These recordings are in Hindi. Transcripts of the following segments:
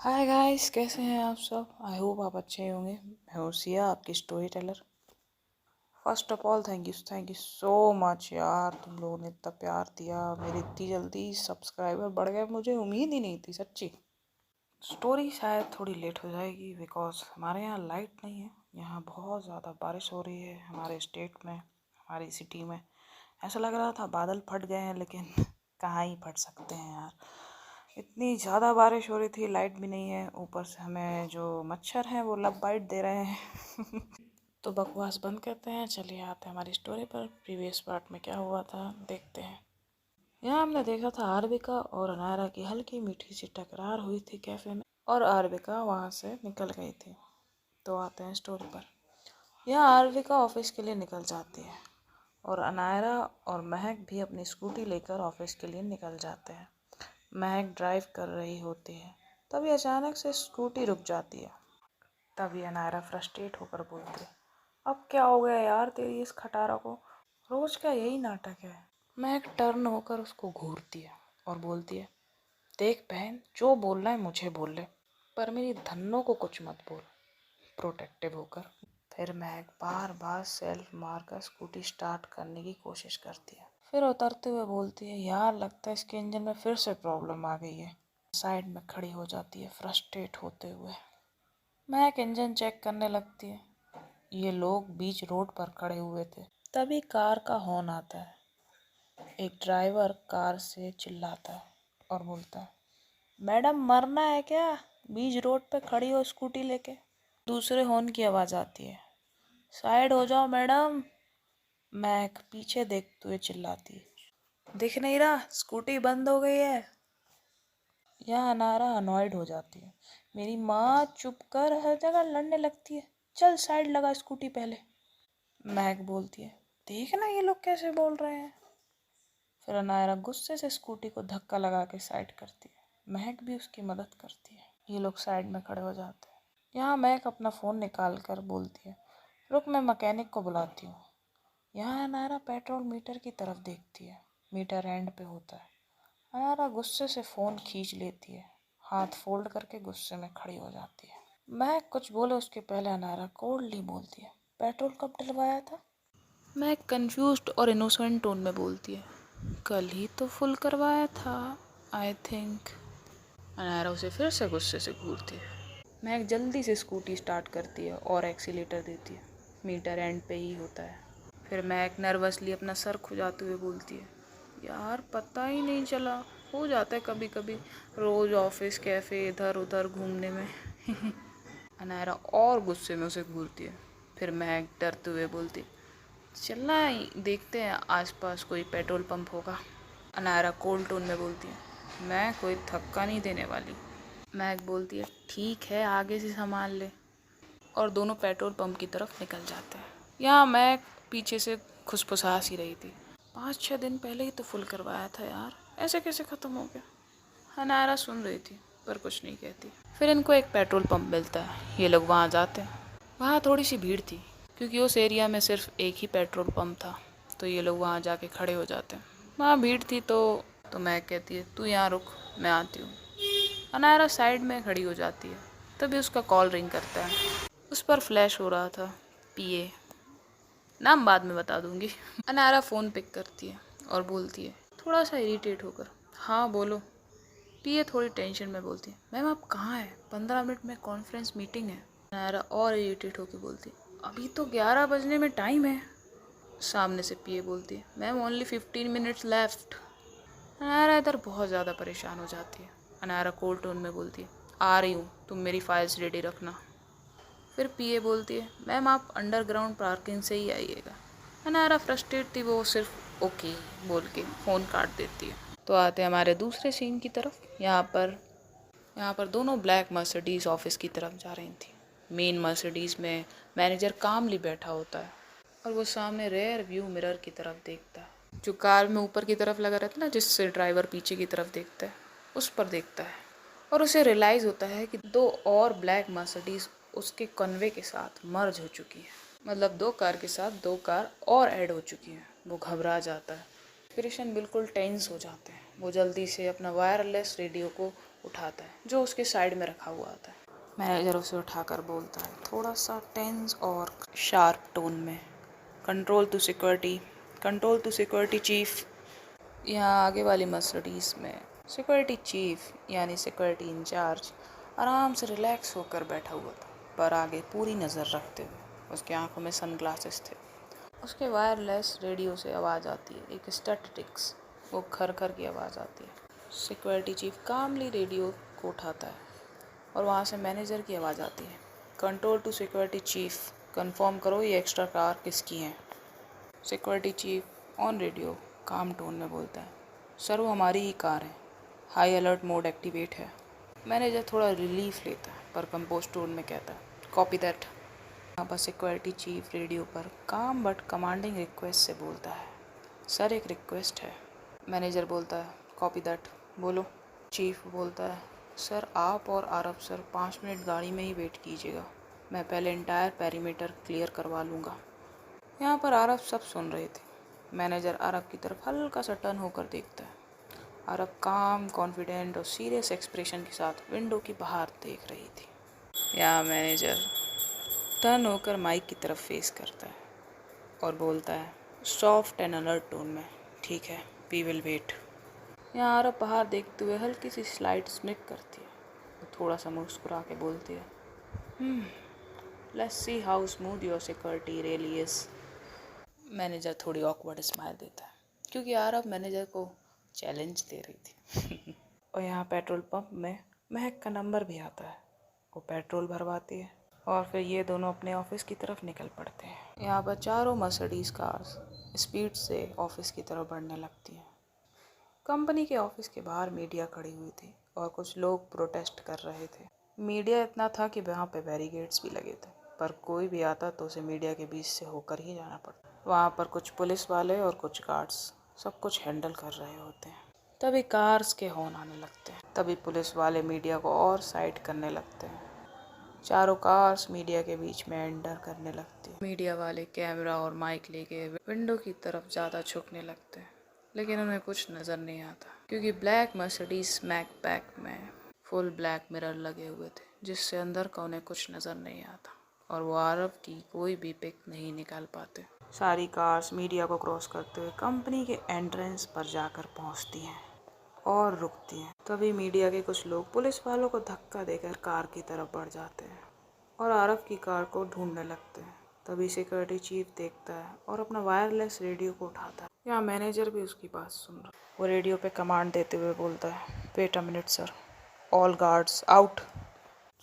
हाय गाइस, कैसे हैं आप सब। आई होप आप अच्छे होंगे। मैं हूँ सिया, आपकी story teller. First of all thank you so much यार, तुम लोगों ने इतना प्यार दिया। मेरे इतनी जल्दी सब्सक्राइबर बढ़ गए, मुझे उम्मीद ही नहीं थी सच्ची। स्टोरी शायद थोड़ी लेट हो जाएगी बिकॉज हमारे यहाँ लाइट नहीं है। यहाँ बहुत ज़्यादा बारिश हो रही है हमारे स्टेट में, हमारी सिटी में। ऐसा लग रहा था बादल फट गए हैं, लेकिन कहाँ ही फट सकते हैं यार। इतनी ज़्यादा बारिश हो रही थी, लाइट भी नहीं है, ऊपर से हमें जो मच्छर हैं वो लब बाइट दे रहे हैं। तो बकवास बंद करते हैं, चलिए आते हैं हमारी स्टोरी पर। प्रीवियस पार्ट में क्या हुआ था देखते हैं। यहाँ हमने देखा था आरबिका और अनायरा की हल्की मीठी सी टकरार हुई थी कैफे में, और आरबिका वहाँ से निकल गई थी। तो आते हैं स्टोरी पर। यहाँ आरबिका ऑफिस के लिए निकल जाती है और अनायरा और महक भी अपनी स्कूटी लेकर ऑफिस के लिए निकल जाते हैं। महक ड्राइव कर रही होती है, तभी अचानक से स्कूटी रुक जाती है। तभी अनायरा फ्रस्ट्रेट होकर बोलती है, अब क्या हो गया यार तेरी इस खटारा को, रोज का यही नाटक है। महक टर्न होकर उसको घूरती है और बोलती है, देख बहन, जो बोलना है मुझे बोल ले, पर मेरी धन्नो को कुछ मत बोल। प्रोटेक्टिव होकर फिर महक बार बार सेल्फ मारकर स्कूटी स्टार्ट करने की कोशिश करती है। फिर उतरते हुए बोलती है, यार लगता है इसके इंजन में फिर से प्रॉब्लम आ गई है। साइड में खड़ी हो जाती है फ्रस्ट्रेट होते हुए। महक इंजन चेक करने लगती है। ये लोग बीच रोड पर खड़े हुए थे, तभी कार का हॉर्न आता है। एक ड्राइवर कार से चिल्लाता है और बोलता है, मैडम मरना है क्या, बीच रोड पे खड़ी हो स्कूटी लेके। दूसरे हॉर्न की आवाज़ आती है, साइड हो जाओ मैडम। महक पीछे देखते हुए चिल्लाती है, दिख नहीं रहा स्कूटी बंद हो गई है। यहाँ अनारा अनॉयड हो जाती है, मेरी माँ चुप कर, हर जगह लड़ने लगती है, चल साइड लगा स्कूटी पहले। महक बोलती है, देखना ये लोग कैसे बोल रहे हैं। फिर अनायरा गुस्से से स्कूटी को धक्का लगा के साइड करती है। महक भी उसकी मदद करती है। ये लोग साइड में खड़े हो जाते हैं। यहाँ महक अपना फ़ोन निकाल कर बोलती है, रुक मैं मैकेनिक को बुलाती हूँ। यहाँ अनायरा पेट्रोल मीटर की तरफ देखती है, मीटर एंड पे होता है। अनायरा गुस्से से फ़ोन खींच लेती है, हाथ फोल्ड करके गुस्से में खड़ी हो जाती है। महक कुछ बोले उसके पहले अनायरा कोल्डली बोलती है, पेट्रोल कब डलवाया था। महक कंफ्यूज्ड और इनोसेंट टोन में बोलती है, कल ही तो फुल करवाया था आई थिंक। अनायरा उसे फिर से गुस्से से घूरती है। महक जल्दी से स्कूटी स्टार्ट करती है और एक्सीलेटर देती है। मीटर एंड पे ही होता है। फिर महक नर्वसली अपना सर खुजाते हुए बोलती है, यार पता ही नहीं चला, हो जाता है कभी कभी, रोज़ ऑफिस कैफ़े इधर उधर घूमने में। अनायरा और गुस्से में उसे घूरती है। फिर महक डरते हुए बोलती, चलना देखते हैं आसपास कोई पेट्रोल पंप होगा। अनायरा कोल्ड टोन में बोलती है, मैं कोई धक्का नहीं देने वाली। महक बोलती है, ठीक है आगे से संभाल ले। और दोनों पेट्रोल पंप की तरफ निकल जाते हैं। यहाँ महक पीछे से खुसफुसा सी रही थी, 5-6 दिन पहले ही तो फुल करवाया था यार, ऐसे कैसे ख़त्म हो गया। अनायरा सुन रही थी पर कुछ नहीं कहती। फिर इनको एक पेट्रोल पंप मिलता है, ये लोग वहाँ जाते हैं। वहाँ थोड़ी सी भीड़ थी क्योंकि उस एरिया में सिर्फ एक ही पेट्रोल पंप था, तो ये लोग वहाँ जाके खड़े हो जाते हैं। वहाँ भीड़ थी तो महक कहती है, तू यहाँ रुक मैं आती हूँ। अनायरा साइड में खड़ी हो जाती है। तभी उसका कॉल रिंग करता है। उस पर फ्लैश हो रहा था पीए, नाम बाद में बता दूंगी। अनायरा फ़ोन पिक करती है और बोलती है थोड़ा सा इरिटेट होकर, हाँ बोलो। पीए थोड़ी टेंशन में बोलती है, मैम आप कहाँ हैं, 15 मिनट में कॉन्फ्रेंस मीटिंग है। अनायरा और इरिटेट होकर बोलती है, अभी तो 11 बजने में टाइम है। सामने से पीए बोलती है, ma'am only 15 minutes left. Anaira इधर बहुत ज़्यादा परेशान हो जाती है। अनायरा कोल्ड टोन में बोलती है, आ रही हूँ, तुम मेरी फाइल्स रेडी रखना। फिर पीए बोलती है, मैम आप अंडरग्राउंड पार्किंग से ही आइएगा। अनायरा फ्रस्ट्रेट थी, वो सिर्फ ओके बोल के फ़ोन काट देती है। तो आते हैं हमारे दूसरे सीन की तरफ। यहाँ पर दोनों ब्लैक मर्सिडीज़ ऑफिस की तरफ जा रही थी। मेन मर्सिडीज़ में मैनेजर कामली बैठा होता है और वो सामने रेयर व्यू मिरर की तरफ देखता है, जो कार में ऊपर की तरफ लगा रहता है ना, जिससे ड्राइवर पीछे की तरफ देखता है, उस पर देखता है। और उसे रियलाइज़ होता है कि 2 और ब्लैक मर्सिडीज़ उसके कन्वे के साथ मर्ज हो चुकी है। मतलब 2 कार के साथ 2 कार और ऐड हो चुकी हैं। वो घबरा जाता है, क्रिशन बिल्कुल टेंस हो जाते हैं। वो जल्दी से अपना वायरलेस रेडियो को उठाता है जो उसके साइड में रखा हुआ आता है। मैनेजर उसे उठाकर बोलता है थोड़ा सा टेंस और शार्प टोन में, कंट्रोल टू सिक्योरिटी चीफ। यहाँ आगे वाली मर्सिडीज में सिक्योरिटी चीफ यानी सिक्योरिटी इंचार्ज आराम से रिलैक्स होकर बैठा हुआ था, पर आगे पूरी नज़र रखते हुए। उसके आंखों में सनग्लासेस थे। उसके वायरलेस रेडियो से आवाज़ आती है, एक स्टैटिक्स, वो खर खर की आवाज़ आती है। सिक्योरिटी चीफ कामली रेडियो को उठाता है और वहाँ से मैनेजर की आवाज़ आती है, control to security chief, confirm करो ये एक्स्ट्रा कार किसकी है। Security chief on radio calm tone में बोलता है, सर वो हमारी ही कार है, हाई अलर्ट मोड एक्टिवेट है। मैनेजर थोड़ा रिलीफ लेता है पर कंपोज टोन में कहता है, कॉपी दैट। यहाँ पर सिक्योरिटी चीफ रेडियो पर काम बट कमांडिंग रिक्वेस्ट से बोलता है, सर एक रिक्वेस्ट है। मैनेजर बोलता है, कॉपी दैट, बोलो। चीफ बोलता है, सर आप और आरब सर 5 मिनट गाड़ी में ही वेट कीजिएगा, मैं पहले इंटायर पेरीमीटर क्लियर करवा लूँगा। यहाँ पर आरब सब सुन रहे थे। मैनेजर आरब की तरफ हल्का सा टर्न होकर देखता है। आरब काम, कॉन्फिडेंट और सीरियस एक्सप्रेशन के साथ विंडो की बाहर देख रही थी। यहाँ मैनेजर टर्न होकर माइक की तरफ फेस करता है और बोलता है सॉफ्ट एंड अलर्ट टोन में, ठीक है, वी विल वेट। यहाँ आरब बाहर देखते हुए हल्की सी स्लाइड स्मिक करती है। वो थोड़ा सा मुस्कुरा के बोलती है, let's see how smooth your security really is. Manager थोड़ी ऑकवर्ड स्माइल देता है क्योंकि आरब मैनेजर को चैलेंज दे रही थी। और यहाँ पेट्रोल पंप में महक का नंबर भी आता है। वो पेट्रोल भरवाती है और फिर ये दोनों अपने ऑफिस की तरफ निकल पड़ते हैं। यहाँ पर चारों मर्सिडीज कार्स स्पीड से ऑफिस की तरफ बढ़ने लगती हैं। कंपनी के ऑफिस के बाहर मीडिया खड़ी हुई थी और कुछ लोग प्रोटेस्ट कर रहे थे। मीडिया इतना था कि वहाँ पे बैरिकेड्स भी लगे थे, पर कोई भी आता तो उसे मीडिया के बीच से होकर ही जाना पड़ता। वहाँ पर कुछ पुलिस वाले और कुछ गार्ड्स सब कुछ हैंडल कर रहे होते हैं। तभी कार्स के हॉर्न आने लगते हैं। तभी पुलिस वाले मीडिया को और साइड करने लगते हैं। चारों कार्स मीडिया के बीच में एंटर करने लगती है। मीडिया वाले कैमरा और माइक लेके विंडो की तरफ ज़्यादा झुकने लगते हैं, लेकिन उन्हें कुछ नज़र नहीं आता क्योंकि ब्लैक मर्सिडीज मैक पैक में फुल ब्लैक मिरर लगे हुए थे, जिससे अंदर का उन्हें कुछ नज़र नहीं आता और वो आरब की कोई भी पिक नहीं निकाल पाते। सारी कार्स मीडिया को क्रॉस करते हुए कंपनी के एंट्रेंस पर जाकर पहुंचती हैं और रुकती हैं। तभी मीडिया के कुछ लोग पुलिस वालों को धक्का देकर कार की तरफ बढ़ जाते हैं और आरब की कार को ढूंढने लगते हैं। तभी सिक्योरिटी चीफ देखता है और अपना वायरलेस रेडियो को उठाता है। यहाँ मैनेजर भी उसकी बात सुन रहा है। वो रेडियो पे कमांड देते हुए बोलता है, wait a minute sir, all guards out.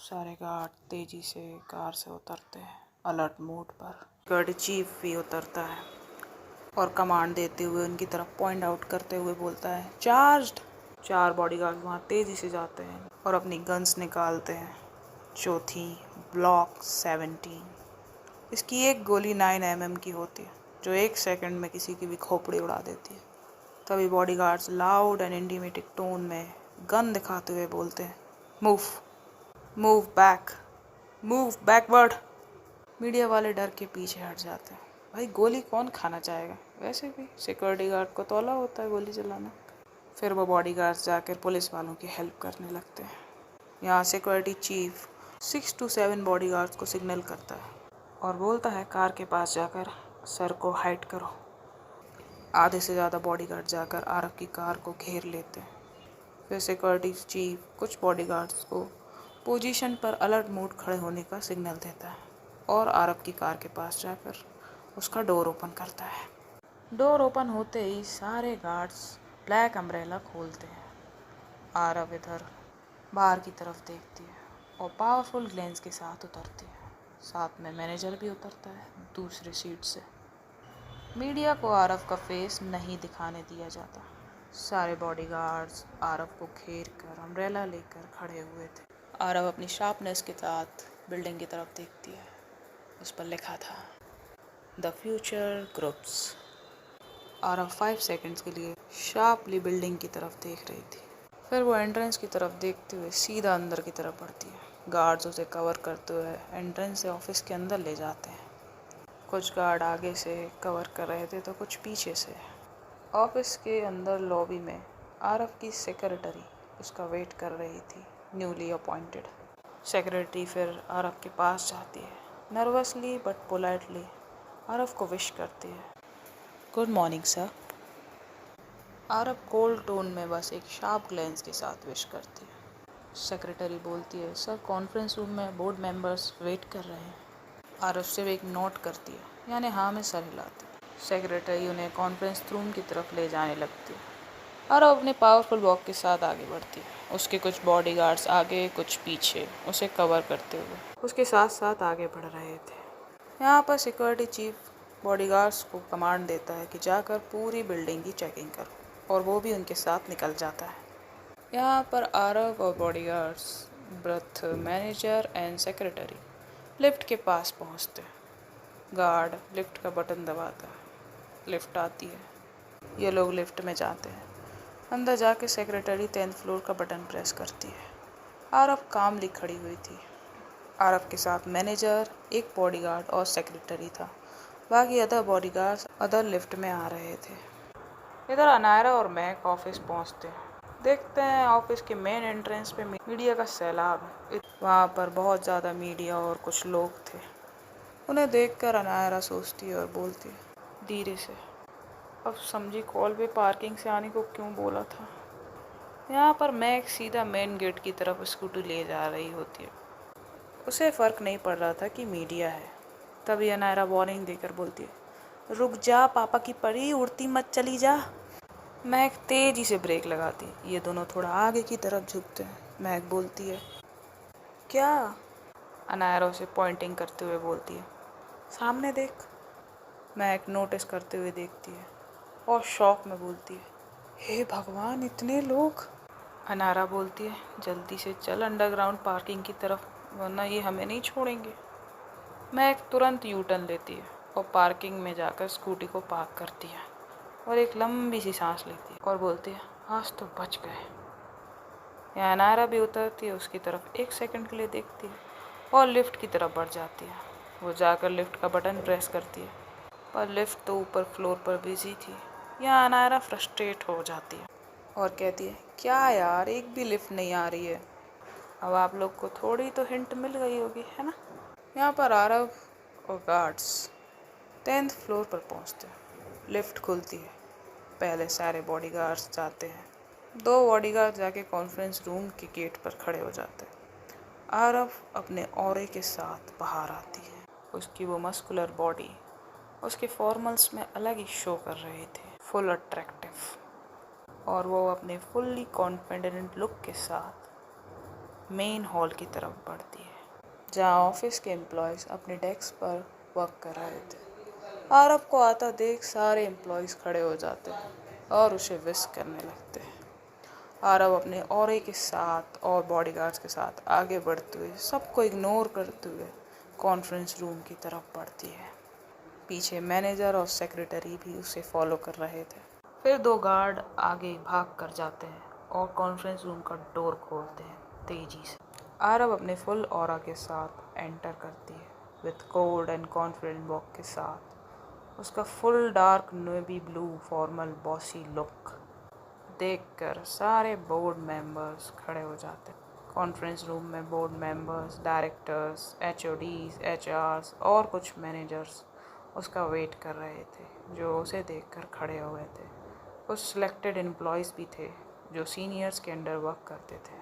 सारे गार्ड तेजी से कार से उतरते हैं अलर्ट मोड पर। सिक्योरिटी चीफ भी उतरता है और कमांड देते हुए उनकी तरफ पॉइंट आउट करते हुए बोलता है, चार्ज्ड। 4 बॉडीगार्ड वहाँ तेजी से जाते हैं और अपनी गन्स निकालते हैं, जो थी ब्लॉक 17। इसकी एक गोली 9 mm की होती है, जो 1 सेकंड में किसी की भी खोपड़ी उड़ा देती है। तभी bodyguards loud and intimating tone में गन दिखाते हुए बोलते हैं, मूव बैकवर्ड। मीडिया वाले डर के पीछे हट जाते हैं। भाई गोली कौन खाना चाहेगा, वैसे भी सिक्योरिटी गार्ड को तौला होता है गोली चलाना। फिर वो बॉडीगार्ड्स जाकर पुलिस वालों की हेल्प करने लगते हैं। यहाँ सिक्योरिटी चीफ 6 to 7 बॉडीगार्ड्स को सिग्नल करता है और बोलता है कार के पास जाकर सर को हाइड करो। आधे से ज़्यादा बॉडीगार्ड जाकर आरब की कार को घेर लेते हैं। फिर सिक्योरिटी चीफ कुछ बॉडीगार्ड्स को पोजीशन पर अलर्ट मोड खड़े होने का सिग्नल देता है और आरब की कार के पास जाकर उसका डोर ओपन करता है। डोर ओपन होते ही सारे गार्ड्स ब्लैक अम्ब्रेला खोलते हैं। आरब इधर बाहर की तरफ देखती है और पावरफुल ग्लेंस के साथ उतरती है। साथ में मैनेजर भी उतरता है दूसरी सीट से। मीडिया को आरब का फेस नहीं दिखाने दिया जाता। सारे बॉडीगार्ड्स आरब को घेर कर अम्ब्रेला लेकर खड़े हुए थे। आरब अपनी शार्पनेस के साथ बिल्डिंग की तरफ देखती है। उस पर लिखा था, द फ्यूचर ग्रुप्स। आरब 5 सेकंड्स के लिए शार्पली बिल्डिंग की तरफ देख रही थी। फिर वो एंट्रेंस की तरफ देखते हुए सीधा अंदर की तरफ बढ़ती है। गार्ड्स उसे कवर करते हुए एंट्रेंस से ऑफिस के अंदर ले जाते हैं। कुछ गार्ड आगे से कवर कर रहे थे तो कुछ पीछे से। ऑफिस के अंदर लॉबी में आरब की सेक्रेटरी उसका वेट कर रही थी, न्यूली अपॉइंटेड। सेक्रेटरी फिर आरव के पास जाती है, नर्वसली बट पोलाइटली आरव को विश करती है। Good morning sir. Aarav cold tone में बस एक शार्प ग्लेंस के साथ विश करती है। सेक्रेटरी बोलती है, सर कॉन्फ्रेंस रूम में बोर्ड मेंबर्स वेट कर रहे हैं। आरव सिर्फ एक नोट करती है, यानी हाँ में सर हिलाती है। सेक्रेटरी उन्हें कॉन्फ्रेंस रूम की तरफ ले जाने लगती है। आरव अपने पावरफुल वॉक के साथ आगे बढ़ती है। उसके कुछ बॉडीगार्ड्स आगे कुछ पीछे उसे कवर करते हुए उसके साथ साथ आगे बढ़ रहे थे। यहाँ पर सिक्योरिटी चीफ बॉडीगार्ड्स को कमांड देता है कि जाकर पूरी बिल्डिंग की चेकिंग करो, और वो भी उनके साथ निकल जाता है। यहाँ पर आरव और bodyguards, booth manager and secretary lift के पास पहुँचते हैं। गार्ड लिफ्ट का बटन दबाता है, लिफ्ट आती है, ये लोग लिफ्ट में जाते हैं। अंदर जाके सेक्रेटरी 10th फ्लोर का बटन प्रेस करती है। आरव कामली खड़ी हुई थी। आरव के साथ मैनेजर, एक बॉडीगार्ड और सेक्रेटरी था। बाकी अदर बॉडीगार्ड्स अदर लिफ्ट में आ रहे थे। इधर अनायरा और मैक ऑफिस पहुंचते हैं। देखते हैं ऑफिस के मेन एंट्रेंस पे मीडिया का सैलाब है। वहाँ पर बहुत ज़्यादा मीडिया और कुछ लोग थे। उन्हें देखकर अनायरा सोचती है और बोलती है धीरे से, अब समझी कॉल पे पार्किंग से आने को क्यों बोला था। यहाँ पर मैक सीधा मेन गेट की तरफ स्कूटी ले जा रही होती है। उसे फ़र्क नहीं पड़ रहा था कि मीडिया है। तभी अनायरा वार्निंग देकर बोलती है, रुक जा पापा की परी, उड़ती मत चली जा। मैक तेजी से ब्रेक लगाती है। ये दोनों थोड़ा आगे की तरफ झुकते हैं। मैक बोलती है, क्या? अनायरा उसे पॉइंटिंग करते हुए बोलती है, सामने देख। मैक नोटिस करते हुए देखती है और शॉक में बोलती है, हे भगवान, इतने लोग। अनायरा बोलती है, जल्दी से चल अंडरग्राउंड पार्किंग की तरफ, वरना ये हमें नहीं छोड़ेंगे। मैक तुरंत यू टर्न लेती है और पार्किंग में जाकर स्कूटी को पार्क करती है और एक लंबी सी सांस लेती है और बोलती है, आज तो बच गए। यहाँ अनायरा भी उतरती है, उसकी तरफ 1 सेकंड के लिए देखती है और लिफ्ट की तरफ बढ़ जाती है। वो जाकर लिफ्ट का बटन प्रेस करती है, पर लिफ्ट तो ऊपर फ्लोर पर बिजी थी। यहाँ अनायरा फ्रस्ट्रेट हो जाती है और कहती है, क्या यार, एक भी लिफ्ट नहीं आ रही है। अब आप लोग को थोड़ी तो हिंट मिल गई होगी, है ना। यहाँ पर आरव और गार्ड्स 10th फ्लोर पर पहुँचते हैं। लिफ्ट खुलती है। पहले सारे बॉडीगार्ड्स जाते हैं। 2 बॉडीगार्ड जाके कॉन्फ्रेंस रूम के गेट पर खड़े हो जाते हैं। आरव अपने ऑरे के साथ बाहर आती है। उसकी वो मस्कुलर बॉडी उसके फॉर्मल्स में अलग ही शो कर रहे थे, फुल अट्रैक्टिव। और वो अपने फुल्ली कॉन्फिडेंट लुक के साथ मेन हॉल की तरफ बढ़ती है, जहाँ ऑफिस के एम्प्लॉयज़ अपने डेस्क पर वर्क कर रहे थे। आरव को आता देख सारे एम्प्लॉयज़ खड़े हो जाते हैं और उसे विश करने लगते हैं। आरव अपने ऑरे के साथ और बॉडीगार्ड्स के साथ आगे बढ़ते हुए, सबको इग्नोर करते हुए कॉन्फ्रेंस रूम की तरफ बढ़ती है। पीछे मैनेजर और सेक्रेटरी भी उसे फॉलो कर रहे थे। फिर 2 गार्ड आगे भाग कर जाते हैं और कॉन्फ्रेंस रूम का डोर खोलते हैं तेजी से। आरव अपने फुल ऑरा के साथ एंटर करती है, with cold and confident walk के साथ। उसका full dark navy blue formal bossy look देखकर सारे बोर्ड मेंबर्स खड़े हो जाते हैं। कॉन्फ्रेंस रूम में बोर्ड मेंबर्स, डायरेक्टर्स, एचओडीज, एचआरस और कुछ मैनेजर्स उसका वेट कर रहे थे, जो उसे देखकर खड़े हुए थे। कुछ सिलेक्टेड एम्प्लॉयज़ भी थे जो सीनियर्स के अंडर वर्क करते थे।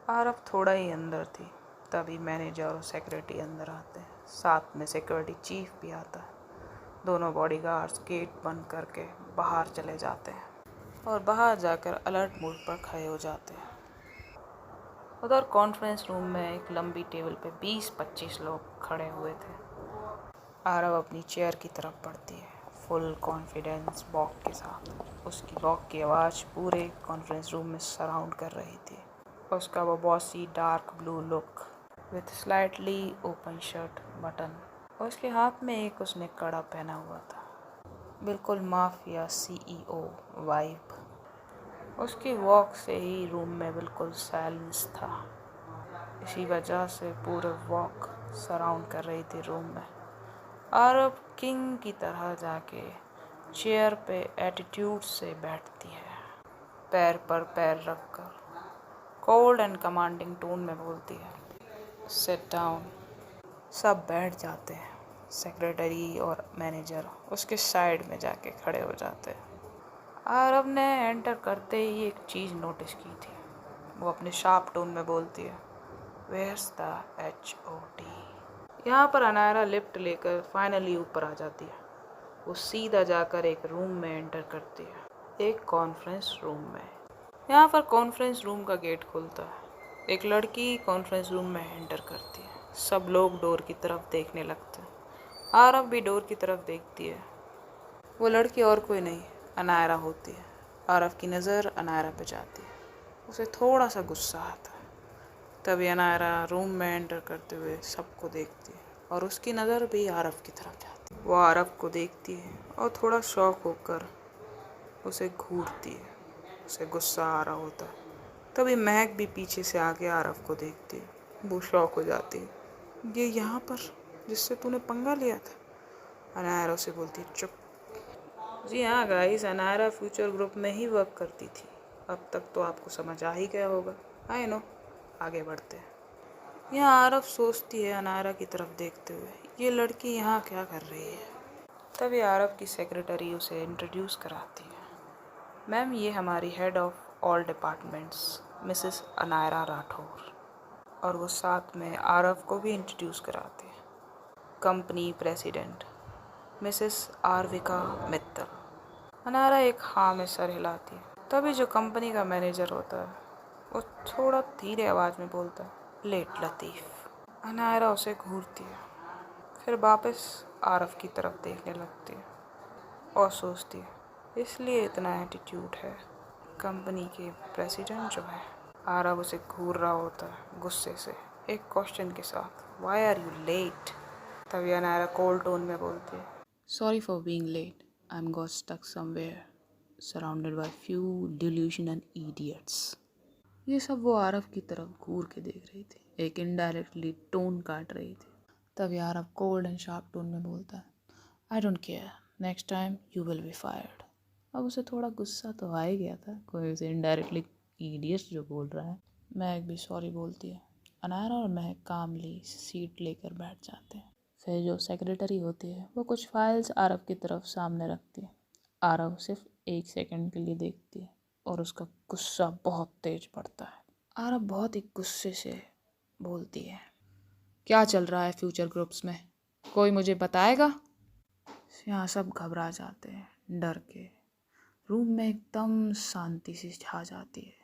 आरव थोड़ा ही अंदर थी, तभी मैनेजर और सेक्रेटरी अंदर आते हैं। साथ में सिक्योरिटी चीफ भी आता है। दोनों बॉडीगार्ड्स गेट बंद करके बाहर चले जाते हैं और बाहर जाकर अलर्ट मोड पर खड़े हो जाते हैं। उधर कॉन्फ्रेंस रूम में एक लंबी टेबल पे 20-25 लोग खड़े हुए थे। आरव अपनी चेयर की तरफ बढ़ती है, फुल कॉन्फिडेंस वॉक के साथ। उसकी वॉक की आवाज़ पूरे कॉन्फ्रेंस रूम में सराउंड कर रही थी। उसका वो bossy dark blue look with slightly open shirt button, उसके हाथ में एक उसने कड़ा पहना हुआ था, बिल्कुल माफिया सीईओ वाइब। उसकी वॉक से ही रूम में बिल्कुल साइलेंस था। इसी वजह से पूरे वॉक सराउंड कर रही थी रूम में। आरव किंग की तरह जाके चेयर पे एटीट्यूड से बैठती है, पैर पर पैर रखकर कोल्ड एंड कमांडिंग टोन में बोलती है, सिट डाउन। सब बैठ जाते हैं। सेक्रेटरी और मैनेजर उसके साइड में जाके खड़े हो जाते हैं। आरव ने एंटर करते ही एक चीज़ नोटिस की थी। वो अपने शार्प टोन में बोलती है, वेयर्स द HOD। यहाँ पर अनायरा लिफ्ट लेकर फाइनली ऊपर आ जाती है। वो सीधा जाकर एक रूम में एंटर करती है, एक कॉन्फ्रेंस रूम में। यहाँ पर कॉन्फ्रेंस रूम का गेट खुलता है। एक लड़की कॉन्फ्रेंस रूम में एंटर करती है। सब लोग डोर की तरफ देखने लगते हैं। आरव भी डोर की तरफ देखती है। वो लड़की और कोई नहीं, अनायरा होती है। आरव की नज़र अनायरा पे जाती है। उसे थोड़ा सा गुस्सा आता है। तभी अनायरा रूम में एंटर करते हुए सबको देखती है और उसकी नज़र भी आरव की तरफ जाती है। वो आरव को देखती है और थोड़ा शॉक होकर उसे घूरती है। उसे गुस्सा आ रहा होता है। तभी महक भी पीछे से आके आरव को देखती है। वो शॉक हो जाती है, ये यहाँ पर जिससे तूने पंगा लिया था? अनायरा उसे बोलती है, चुप। जी हाँ गाइस, अनायरा फ्यूचर ग्रुप में ही वर्क करती थी। अब तक तो आपको समझ आ ही गया होगा। I know. आगे बढ़ते हैं। यहाँ आरव सोचती है अनायरा की तरफ देखते हुए, ये लड़की यहाँ क्या कर रही है? तभी आरव की सेक्रेटरी उसे इंट्रोड्यूस कराती है। मैम, ये हमारी head of all departments Mrs Anaira Rathore. और वो साथ में आरव को भी इंट्रोड्यूस कराती है। Company president Mrs Aarvika Mittal. Anaira एक हाँ में सर हिलाती है। तभी जो कंपनी का मैनेजर होता है वो थोड़ा धीरे आवाज़ में बोलता है, लेट लतीफ़। अनायरा उसे घूरती है, फिर वापस आरव की तरफ देखने लगती है और सोचती है, इसलिए इतना एटीट्यूड है कंपनी के प्रेसिडेंट जो है। आरव उसे घूर रहा होता है गुस्से से, एक क्वेश्चन के साथ, वाई आर यू लेट? तभी अनायरा कोल्ड टोन में बोलती है, sorry for being late, I am got stuck somewhere surrounded by few delusional idiots. ये सब वो आरव की तरफ घूर के देख रही थी, एक इनडायरेक्टली टोन काट रही थी। तभी Aarav cold and sharp tone में बोलता है, I don't care, next time you will be fired. अब उसे थोड़ा गुस्सा तो आ ही गया था, कोई उसे इनडायरेक्टली इडियट्स जो बोल रहा है। महक भी सॉरी बोलती है। अनायरा और महक कामली सीट लेकर बैठ जाते हैं। फिर जो सेक्रेटरी होती है वो कुछ फाइल्स आरव की तरफ सामने रखती है। आरव सिर्फ 1 सेकंड के लिए देखती है और उसका गुस्सा बहुत तेज बढ़ता है। आरव बहुत ही गुस्से से बोलती है, क्या चल रहा है फ्यूचर ग्रुप्स में, कोई मुझे बताएगा? यहाँ सब घबरा जाते हैं डर के। रूम में एकदम शांति सी छा जाती है।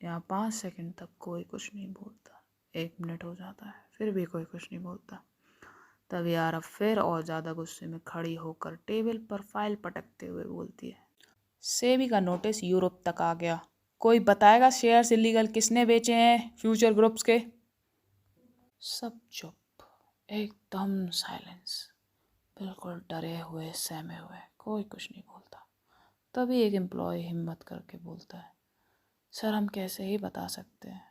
यहाँ 5 सेकंड तक कोई कुछ नहीं बोलता। 1 मिनट हो जाता है, फिर भी कोई कुछ नहीं बोलता। तभी आरव फिर और ज़्यादा गुस्से में खड़ी होकर टेबल पर फाइल पटकते हुए बोलती है, सेबी का नोटिस यूरोप तक आ गया, कोई बताएगा शेयर्स इलीगल किसने बेचे हैं फ्यूचर ग्रुप्स के? सब चुप, एकदम साइलेंस, बिल्कुल डरे हुए सहमे हुए, कोई कुछ नहीं बोलता। तभी एक एम्प्लॉय हिम्मत करके बोलता है, सर हम कैसे ही बता सकते हैं,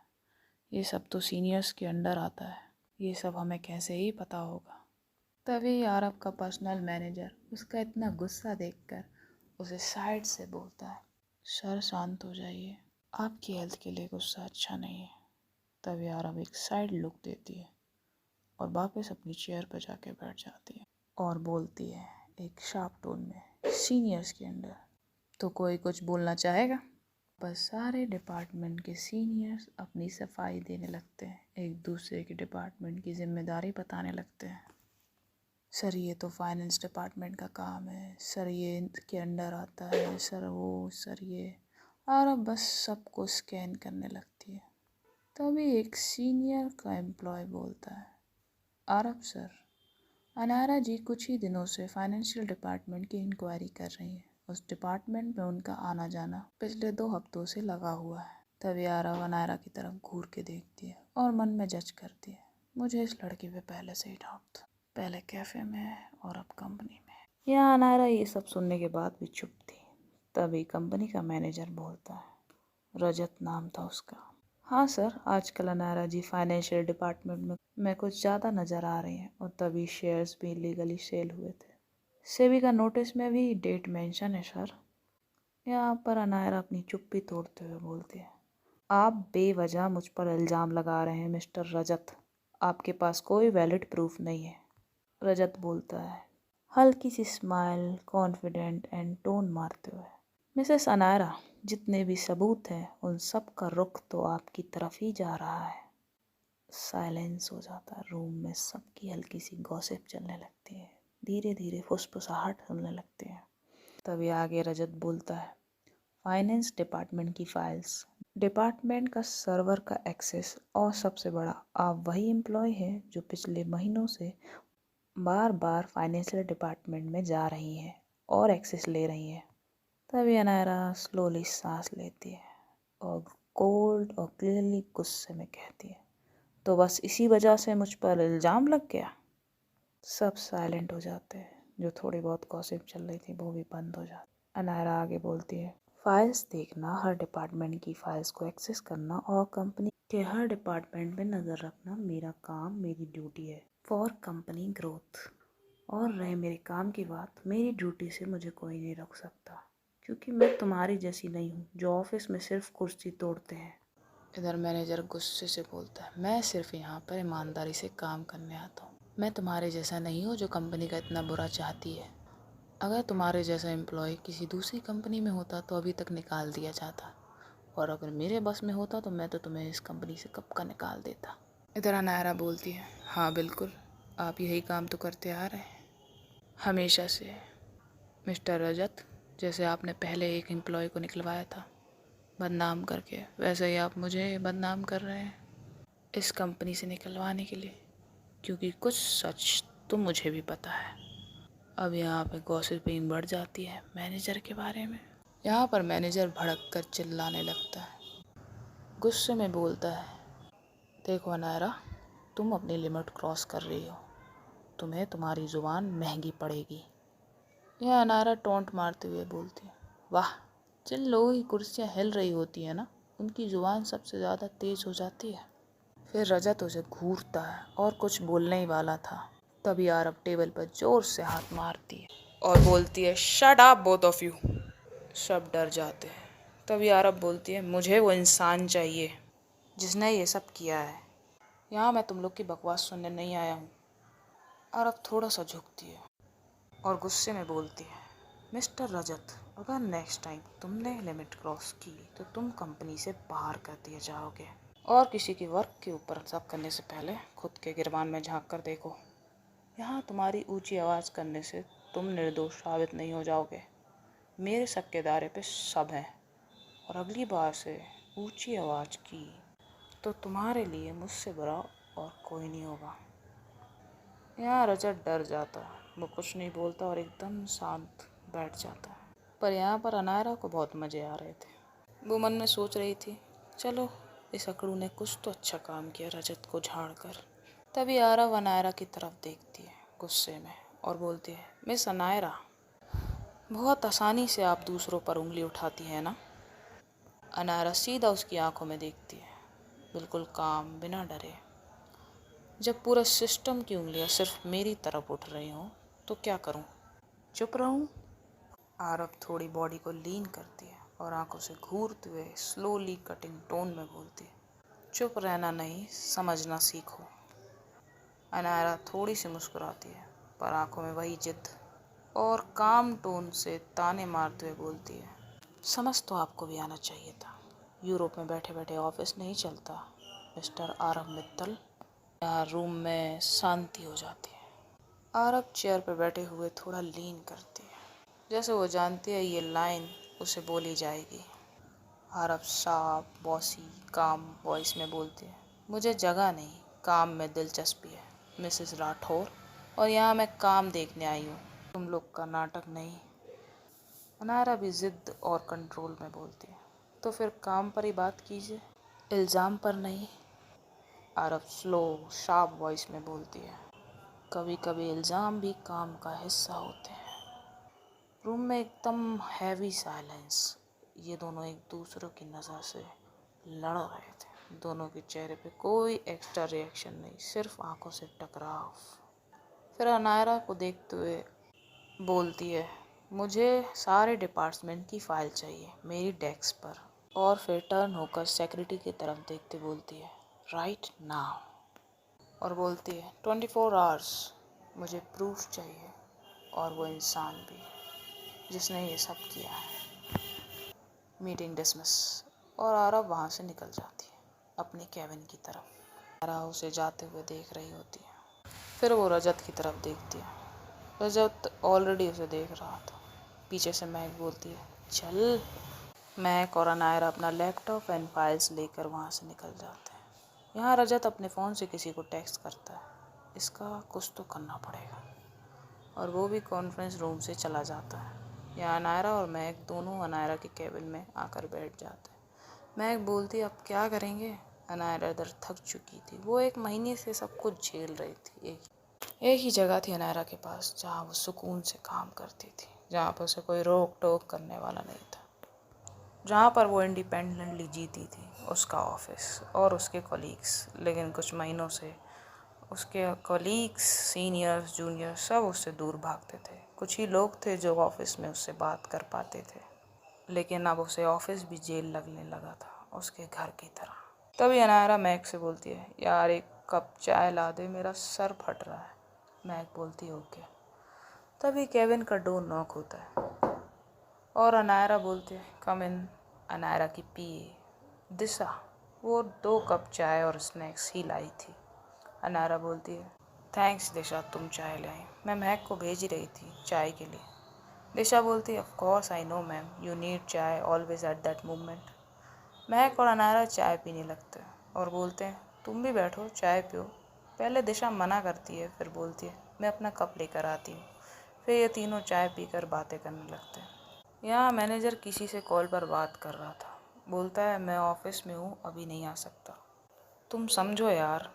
ये सब तो सीनियर्स के अंडर आता है, ये सब हमें कैसे ही पता होगा। तभी आरव का पर्सनल मैनेजर उसका इतना गुस्सा देखकर उसे साइड से बोलता है, सर शांत हो जाइए, आपकी हेल्थ के लिए गुस्सा अच्छा नहीं है। तभी आरव एक साइड लुक देती है और वापस अपनी चेयर पर जाके बैठ जाती है और बोलती है एक शार्प टोन में, सीनियर्स के अंडर तो कोई कुछ बोलना चाहेगा? बस सारे डिपार्टमेंट के सीनियर्स अपनी सफाई देने लगते हैं, एक दूसरे के डिपार्टमेंट की जिम्मेदारी बताने लगते हैं। सर ये तो फाइनेंस डिपार्टमेंट का काम है, सर ये इनके अंडर आता है, सर वो, सर ये, और अब बस सबको स्कैन करने लगती है। तभी एक सीनियर का एम्प्लॉय बोलता है, आरव सर, अनायरा जी कुछ ही दिनों से फाइनेंशियल डिपार्टमेंट की इंक्वायरी कर रही है। उस डिपार्टमेंट में उनका आना जाना पिछले 2 हफ्तों से लगा हुआ है। तभी आरव अनायरा की तरफ घूर के देखती है और मन में जज करती है, मुझे इस लड़की पे पहले से ही डाउट था, पहले कैफ़े में और अब कंपनी में। यहाँ अनायरा ये सब सुनने के बाद भी चुप थी। तभी कंपनी का मैनेजर बोलता है, रजत नाम था उसका। हाँ सर, आजकल अनायरा जी फाइनेंशियल डिपार्टमेंट में कुछ ज़्यादा नज़र आ रही हैं और तभी शेयर्स भी लीगली सेल हुए थे। सेबी का नोटिस में भी डेट मेंशन है सर। यहाँ पर अनायरा अपनी चुप्पी तोड़ते हुए बोलती है, आप बेवजह मुझ पर इल्ज़ाम लगा रहे हैं मिस्टर रजत। आपके पास कोई वैलिड प्रूफ नहीं है। रजत बोलता है, हल्की सी स्माइल कॉन्फिडेंट एंड टोन मारते हुए। मिसेस अनायरा, जितने भी सबूत हैं उन सब का रुख तो आपकी तरफ ही जा रहा है। साइलेंस हो जाता है रूम में। सबकी हल्की सी गॉसिप चलने लगती है। धीरे धीरे फुसफुसाहट सुनने लगते हैं। तभी आगे रजत बोलता है, फाइनेंस डिपार्टमेंट की फाइल्स, डिपार्टमेंट का सर्वर का एक्सेस, और सबसे बड़ा, आप वही एम्प्लॉय हैं जो पिछले महीनों से बार बार फाइनेंशियल डिपार्टमेंट में जा रही हैं और एक्सेस ले रही हैं। तभी अनायरा स्लोली सांस लेती है और कोल्ड और क्लियरली गुस्से में कहती है, तो बस इसी वजह से मुझ पर इल्ज़ाम लग गया। सब साइलेंट हो जाते हैं। जो थोड़ी बहुत गॉसिप चल रही थी वो भी बंद हो जाती। अनायरा आगे बोलती है, फाइल्स देखना, हर डिपार्टमेंट की फाइल्स को एक्सेस करना और कंपनी के हर डिपार्टमेंट में नज़र रखना मेरा काम, मेरी ड्यूटी है फॉर कंपनी ग्रोथ। और रहे मेरे काम की बात, मेरी ड्यूटी से मुझे कोई नहीं रोक सकता, क्योंकि मैं तुम्हारी जैसी नहीं हूँ जो ऑफिस में सिर्फ कुर्सी तोड़ते हैं। इधर मैनेजर गुस्से से बोलता है, मैं सिर्फ यहाँ पर ईमानदारी से काम करने आता हूँ। मैं तुम्हारे जैसा नहीं हूँ जो कंपनी का इतना बुरा चाहती है। अगर तुम्हारे जैसा एम्प्लॉय किसी दूसरी कंपनी में होता तो अभी तक निकाल दिया जाता, और अगर मेरे बस में होता तो मैं तो तुम्हें इस कंपनी से कब का निकाल देता। इधर अनायरा बोलती है, हाँ बिल्कुल, आप यही काम तो करते आ रहे हैं हमेशा से मिस्टर रजत। जैसे आपने पहले एक एम्प्लॉय को निकलवाया था बदनाम करके, वैसे ही आप मुझे बदनाम कर रहे हैं इस कंपनी से निकलवाने के लिए, क्योंकि कुछ सच तो मुझे भी पता है। अब यहाँ पे गॉसिपिंग बढ़ जाती है मैनेजर के बारे में। यहाँ पर मैनेजर भड़क कर चिल्लाने लगता है, गुस्से में बोलता है, देखो अनायरा, तुम अपनी लिमिट क्रॉस कर रही हो, तुम्हें तुम्हारी ज़ुबान महंगी पड़ेगी। यह अनायरा टोंट मारते हुए बोलती है, वाह, जिन लोगों की कुर्सियाँ हिल रही होती है ना, उनकी ज़ुबान सबसे ज़्यादा तेज़ हो जाती है। फिर रजत उसे घूरता है और कुछ बोलने ही वाला था, तभी आरब टेबल पर जोर से हाथ मारती है और बोलती है, shut up both of you. सब डर जाते हैं। तभी आरब बोलती है, मुझे वो इंसान चाहिए जिसने ये सब किया है। यहाँ मैं तुम लोग की बकवास सुनने नहीं आया हूँ। आरब थोड़ा सा झुकती है और गुस्से में बोलती है, मिस्टर रजत, अगर नेक्स्ट टाइम तुमने लिमिट क्रॉस की तो तुम कंपनी से बाहर कर दिए जाओगे। और किसी की वर्क के ऊपर शक करने से पहले खुद के गिरबान में झांक कर देखो। यहाँ तुम्हारी ऊंची आवाज़ करने से तुम निर्दोष साबित नहीं हो जाओगे। मेरे शक के दायरे पे सब हैं, और अगली बार से ऊंची आवाज़ की तो तुम्हारे लिए मुझसे बुरा और कोई नहीं होगा। यहाँ रजत डर जाता है, वो कुछ नहीं बोलता और एकदम शांत बैठ जाता है। पर यहाँ पर अनायरा को बहुत मज़े आ रहे थे। वो मन में सोच रही थी, चलो इस अकड़ू ने कुछ तो अच्छा काम किया रजत को झाड़ कर। तभी आरव अनायरा की तरफ देखती है गुस्से में और बोलती है, मिस अनायरा, बहुत आसानी से आप दूसरों पर उंगली उठाती हैं ना। अनायरा सीधा उसकी आंखों में देखती है, बिल्कुल काम, बिना डरे। जब पूरा सिस्टम की उंगलियां सिर्फ मेरी तरफ उठ रही हों तो क्या करूं? चुप रहूं? आरव थोड़ी बॉडी को लीन करती है और आंखों से घूरते हुए स्लोली कटिंग टोन में बोलती है, चुप रहना नहीं, समझना सीखो। अनायरा थोड़ी सी मुस्कुराती है, पर आंखों में वही जिद, और काम टोन से ताने मारते हुए बोलती है, समझ तो आपको भी आना चाहिए था। यूरोप में बैठे बैठे ऑफिस नहीं चलता मिस्टर आरव मित्तल। यहाँ रूम में शांति हो जाती है। आरव चेयर पर बैठे हुए थोड़ा लीन करती है, जैसे वो जानती है ये लाइन उसे बोली जाएगी। आरव साफ बॉसी काम वॉइस में बोलती है, मुझे जगह नहीं, काम में दिलचस्पी है मिसेस राठौर, और यहाँ मैं काम देखने आई हूँ, तुम लोग का नाटक नहीं। अनायरा भी जिद और कंट्रोल में बोलती है, तो फिर काम पर ही बात कीजिए, इल्ज़ाम पर नहीं। आरव स्लो शार्प वॉइस में बोलती है, कभी कभी इल्ज़ाम भी काम का हिस्सा होते हैं। रूम में एकदम हैवी साइलेंस। ये दोनों एक दूसरे की नज़र से लड़ रहे थे। दोनों के चेहरे पे कोई एक्स्ट्रा रिएक्शन नहीं, सिर्फ आंखों से टकराव। फिर अनायरा को देखते हुए बोलती है, मुझे सारे डिपार्टमेंट की फ़ाइल चाहिए मेरी डेस्क पर। और फिर टर्न होकर सेक्रेटरी की तरफ देखते बोलती है राइट नाउ। और बोलती है 24 आवर्स, मुझे प्रूफ चाहिए, और वो इंसान भी जिसने ये सब किया है। Meeting dismiss. और आरव वहाँ से निकल जाती है अपनी कैबिन की तरफ। आरव उसे जाते हुए देख रही होती है। फिर वो रजत की तरफ देखती है। रजत ऑलरेडी उसे देख रहा था। पीछे से मैक बोलती है चल। मैक और अनायरा अपना लैपटॉप एंड फाइल्स लेकर वहाँ से निकल जाते हैं। यहाँ रजत अपने फ़ोन से किसी को टेक्स्ट करता है, इसका कुछ तो करना पड़ेगा, और वो भी कॉन्फ्रेंस रूम से चला जाता है। यहाँ अनायरा और मैक दोनों अनायरा के केबिन में आकर बैठ जाते हैं। मैक बोलती अब क्या करेंगे। अनायरा इधर थक चुकी थी, वो 1 महीने से सब कुछ झेल रही थी। एक ही जगह थी अनायरा के पास जहाँ वो सुकून से काम करती थी, जहाँ पर उसे कोई रोक टोक करने वाला नहीं था, जहाँ पर वो इंडिपेंडेंटली जीती थी, उसका ऑफिस और उसके कॉलीग्स। लेकिन कुछ महीनों से उसके कॉलीग्स, सीनियर्स, जूनियर्स सब उससे दूर भागते थे। कुछ ही लोग थे जो ऑफिस में उससे बात कर पाते थे, लेकिन अब उसे ऑफिस भी जेल लगने लगा था, उसके घर की तरह। तभी अनायरा मैक से बोलती है यार 1 कप चाय ला दे, मेरा सर फट रहा है। मैक बोलती है ओके। तभी केबिन का डोर नॉक होता है और अनायरा बोलती है कम इन। अनायरा की पीए दिशा वो 2 कप चाय और स्नैक्स ही लाई थी। अनायरा बोलती है थैंक्स दिशा, तुम चाय लाई, मैं महक को भेज ही रही थी चाय के लिए। दिशा बोलती है of course I know ma'am, you need चाय ऑलवेज एट दैट मोमेंट। महक और अनायरा चाय पीने लगते हैं और बोलते हैं तुम भी बैठो चाय पियो। पहले दिशा मना करती है, फिर बोलती है मैं अपना कप लेकर आती हूँ। फिर ये तीनों चाय पीकर बातें करने लगते हैं। यहाँ मैनेजर किसी से कॉल पर बात कर रहा था। बोलता है मैं ऑफिस में हूँ, अभी नहीं आ सकता, तुम समझो यार।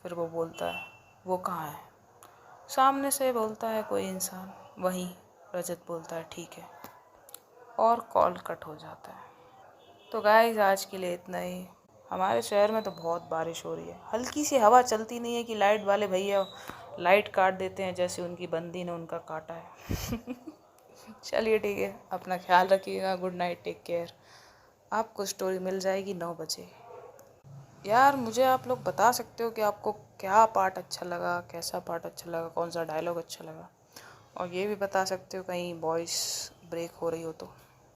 फिर वो बोलता है वो कहाँ है। सामने से बोलता है कोई इंसान। वहीं रजत बोलता है ठीक है, और कॉल कट हो जाता है। तो गाइस आज के लिए इतना ही। हमारे शहर में तो बहुत बारिश हो रही है, हल्की सी हवा चलती नहीं है कि लाइट वाले भैया लाइट काट देते हैं जैसे उनकी बंदी ने उनका काटा है। चलिए ठीक है, अपना ख्याल रखिएगा। Good night, take care. आपको स्टोरी मिल जाएगी 9 बजे। यार मुझे आप लोग बता सकते हो कि आपको क्या पार्ट अच्छा लगा, कैसा पार्ट अच्छा लगा, कौन सा डायलॉग अच्छा लगा, और ये भी बता सकते हो कहीं वॉइस ब्रेक हो रही हो तो।